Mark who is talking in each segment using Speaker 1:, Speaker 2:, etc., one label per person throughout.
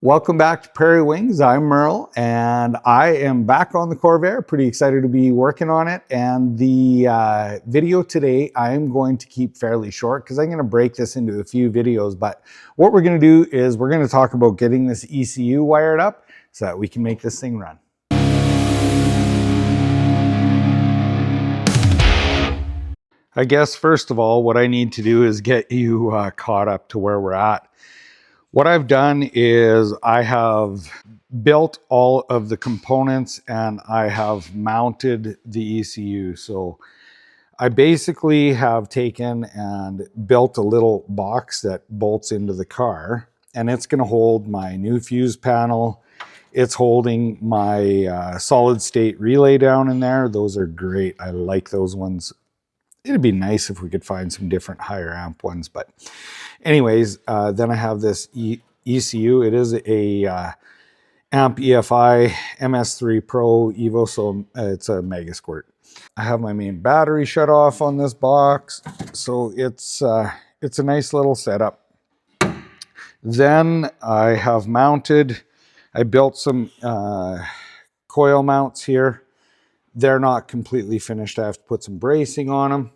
Speaker 1: Welcome back to Prairie Wings. I'm Merl, and I am back on the Corvair. Pretty excited to be working on it. And the video today, I am going to keep fairly short because I'm going to break this into a few videos. But what we're going to do is we're going to talk about getting this ECU wired up so that we can make this thing run. I guess first of all, what I need to do is get you caught up to where we're at. What I've done is I have built all of the components and I have mounted the ECU. So I basically have taken and built a little box that bolts into the car, and it's going to hold my new fuse panel. It's holding my solid state relay down in there. Those are great. I like those ones. It'd be nice if we could find some different higher amp ones, but anyways, then I have this ECU. It is a amp EFI MS3 Pro Evo, so it's a mega squirt. I have my main battery shut off on this box, so it's a nice little setup. Then I have mounted, I built some coil mounts here. They're not completely finished. I have to put some bracing on them.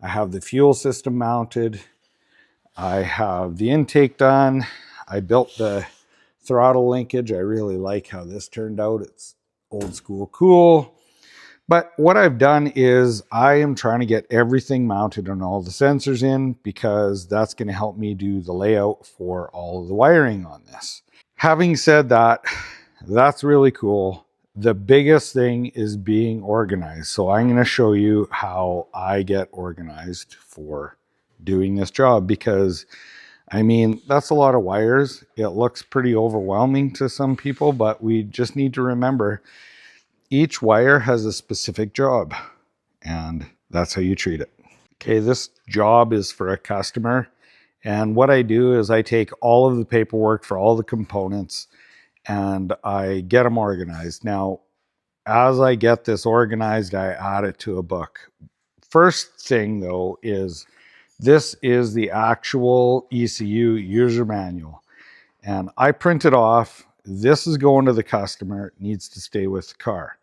Speaker 1: I have the fuel system mounted. I have the intake done. I built the throttle linkage. I really like how this turned out. It's old school cool. But what I've done is I am trying to get everything mounted on all the sensors in because that's going to help me do the layout for all of the wiring on this. Having said that, that's really cool. The biggest thing is being organized. So I'm going to show you how I get organized for doing this job, because I mean, that's a lot of wires. It looks pretty overwhelming to some people, but we just need to remember each wire has a specific job, and that's how you treat it. Okay, this job is for a customer, and what I do is I take all of the paperwork for all the components and I get them organized. Now, as I get this organized, I add it to a book. First thing though is this is the actual ECU user manual, and I print it off. This is going to the customer. It needs to stay with the car.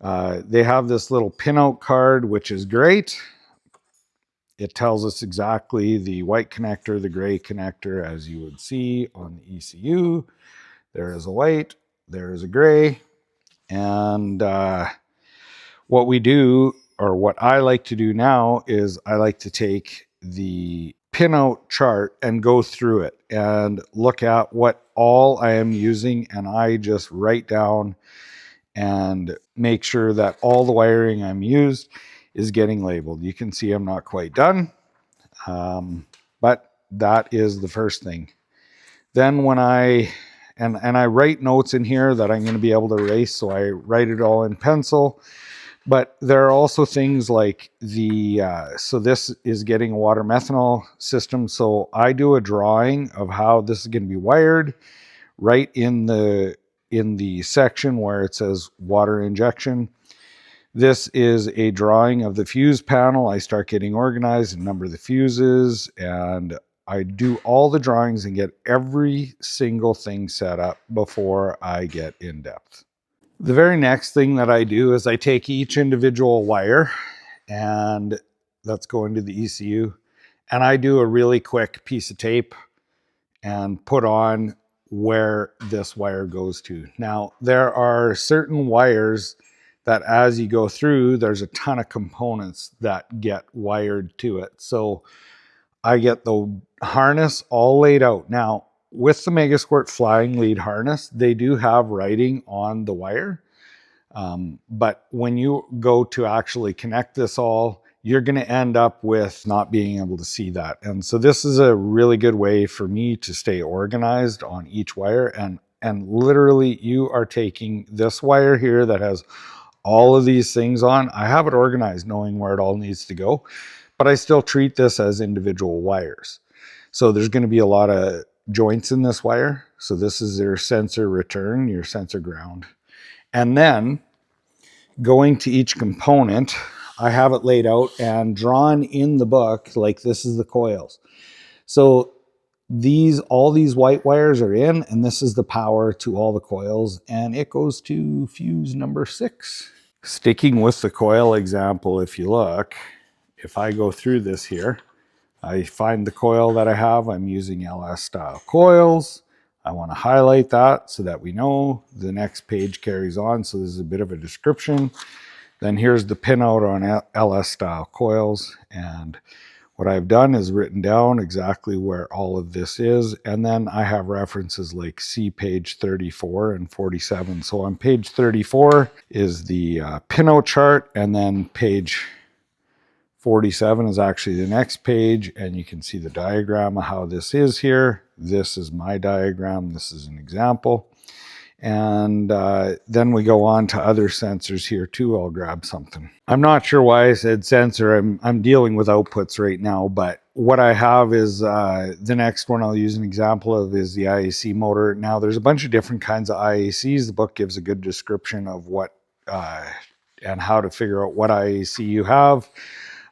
Speaker 1: They have this little pinout card, which is great. It tells us exactly the white connector, the gray connector, as you would see on the ECU. There is a white, there is a gray, and what we do, or what I like to do now, is I like to take the pinout chart and go through it and look at what all I am using, and I just write down and make sure that all the wiring I'm used is getting labeled. You can see I'm not quite done, but that is the first thing. Then when I write notes in here that I'm going to be able to erase, so I write it all in pencil. But there are also things like so this is getting a water methanol system. So I do a drawing of how this is going to be wired right in the section where it says water injection. This is a drawing of the fuse panel. I start getting organized and number the fuses, and I do all the drawings and get every single thing set up before I get in depth. The very next thing that I do is I take each individual wire, and that's going to the ECU, and I do a really quick piece of tape and put on where this wire goes to. Now, there are certain wires that as you go through, there's a ton of components that get wired to it. So I get the harness all laid out. Now, with the Mega Squirt flying lead harness, they do have writing on the wire. But when you go to actually connect this all, you're going to end up with not being able to see that. And so this is a really good way for me to stay organized on each wire. And literally you are taking this wire here that has all of these things on. I have it organized knowing where it all needs to go, but I still treat this as individual wires. So there's going to be a lot of joints in this wire. So this is your sensor return, your sensor ground. And then going to each component, I have it laid out and drawn in the book, like this is the coils. So all these white wires are in, and this is the power to all the coils, and it goes to fuse number 6. Sticking with the coil example, if you look, if I go through this here, I find the coil that I have. I'm using LS style coils. I want to highlight that so that we know the next page carries on. So this is a bit of a description. Then here's the pinout on LS style coils. And what I've done is written down exactly where all of this is. And then I have references like see page 34 and 47. So on page 34 is the pinout chart, and then page 47 is actually the next page, and you can see the diagram of how this is here. This is my diagram. This is an example. And then we go on to other sensors here too. I'll grab something. I'm not sure why I said sensor. I'm dealing with outputs right now, but what I have is the next one I'll use an example of is the IAC motor. Now there's a bunch of different kinds of IACs. The book gives a good description of what and how to figure out what IAC you have.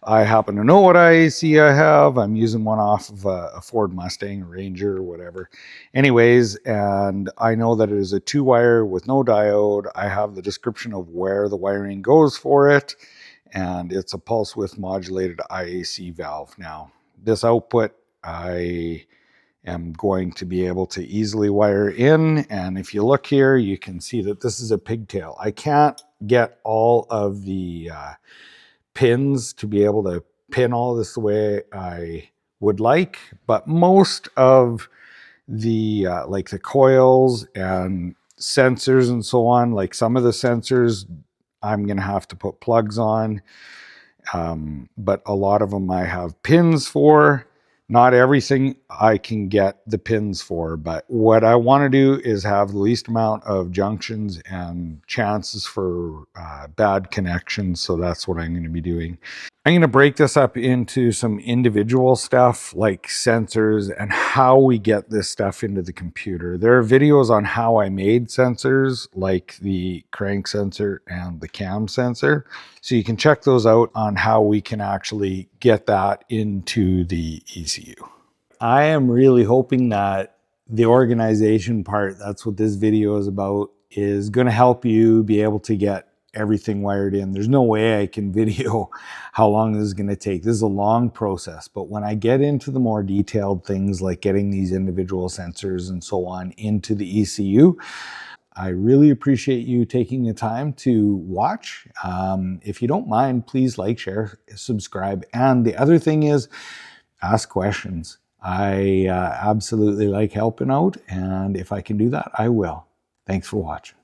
Speaker 1: I happen to know what IAC I have. I'm using one off of a Ford Mustang, Ranger, or whatever. Anyways, and I know that it is a 2-wire with no diode. I have the description of where the wiring goes for it, and it's a pulse width modulated IAC valve. Now, this output, I am going to be able to easily wire in, and if you look here, you can see that this is a pigtail. I can't get all of the pins to be able to pin all this the way I would like, but most of the like the coils and sensors and so on, like some of the sensors I'm gonna have to put plugs on, but a lot of them I have pins for. Not everything I can get the pins for, but what I want to do is have the least amount of junctions and chances for bad connections. So that's what I'm going to be doing. I'm going to break this up into some individual stuff like sensors and how we get this stuff into the computer. There are videos on how I made sensors like the crank sensor and the cam sensor. So you can check those out on how we can actually get that into the ECU. I am really hoping that the organization part, that's what this video is about, is going to help you be able to get everything wired in. There's no way I can video how long this is going to take. This is a long process, but when I get into the more detailed things like getting these individual sensors and so on into the ECU, I really appreciate you taking the time to watch. If you don't mind, please like, share, subscribe. And the other thing is, ask questions. I absolutely like helping out, and if I can do that, I will. Thanks for watching.